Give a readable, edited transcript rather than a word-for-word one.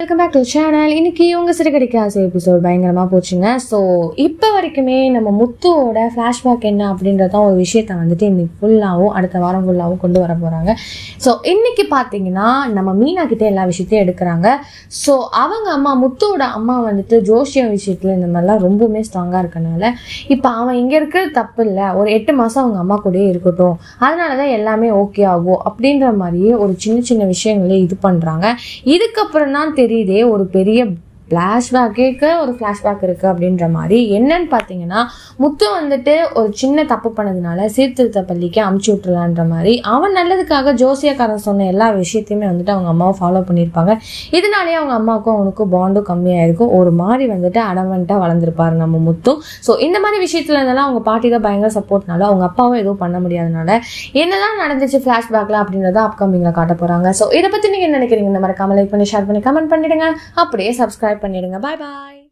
Welcome back to channel. இன்னைக்கு உங்க சிறுகடிக்க ஆசை எபிசோட் பயங்கரமா போச்சுங்க. ஸோ இப்போ வரைக்குமே நம்ம முத்துவோட ஃப்ளாஷ்பேக் என்ன அப்படின்றதான் ஒரு விஷயத்த வந்துட்டு இன்னைக்கு ஃபுல்லாகவும் அடுத்த வாரம் ஃபுல்லாகவும் கொண்டு வர போறாங்க. ஸோ இன்னைக்கு பார்த்தீங்கன்னா நம்ம மீனா கிட்டே எல்லா விஷயத்தையும் எடுக்கிறாங்க. ஸோ அவங்க அம்மா முத்துவோட அம்மா வந்துட்டு ஜோஷியம் விஷயத்துல இந்த மாதிரிலாம் ரொம்பவுமே ஸ்ட்ராங்கா இருக்கனால இப்போ அவன் இங்க இருக்கிறது தப்பு இல்லை, ஒரு 8 மாசம் அவங்க அம்மா கூடயே இருக்கட்டும், அதனாலதான் எல்லாமே ஓகே ஆகும் அப்படின்ற மாதிரியே ஒரு சின்ன சின்ன விஷயங்களே இது பண்றாங்க. இதுக்கப்புறம் தான் தெரியுதே ஒரு பெரிய ஃப்ளாஷ்பேக்கு ஒரு ஃப்ளாஷ்பேக் இருக்குது அப்படின்ற மாதிரி. என்னன்னு பார்த்தீங்கன்னா முத்து வந்துட்டு ஒரு சின்ன தப்பு பண்ணதுனால சீர்திருத்த பள்ளிக்கு அமுச்சு விட்டுலான்ற மாதிரி அவன் நல்லதுக்காக ஜோசியக்காரன் சொன்ன எல்லா விஷயத்தையுமே வந்துட்டு அவங்க அம்மாவை ஃபாலோ பண்ணியிருப்பாங்க. இதனாலேயே அவங்க அம்மாவுக்கும் அவனுக்கும் பாண்டும் கம்மியாக இருக்கும். ஒரு மாதிரி வந்துட்டு அடமெண்ட்டாக வளர்ந்துருப்பாரு நம்ம முத்து. ஸோ இந்த மாதிரி விஷயத்துல இருந்தெல்லாம் அவங்க பாட்டி தான் பயங்கர சப்போர்ட்னால அவங்க அப்பாவும் எதுவும் பண்ண முடியாதனால என்னதான் நடந்துச்சு ஃப்ளாஷ்பேக்ல அப்படின்றத அப்கமிங்ல காட்ட போறாங்க. ஸோ இதை பற்றி நீங்கள் என்ன நினைக்கிறீங்க? இந்த மாதிரி லைக் பண்ணி ஷேர் பண்ணி கமெண்ட் பண்ணிடுங்க. அப்படியே சப்ஸ்கிரைப் பண்ணிடுங்க. பாய் பாய்.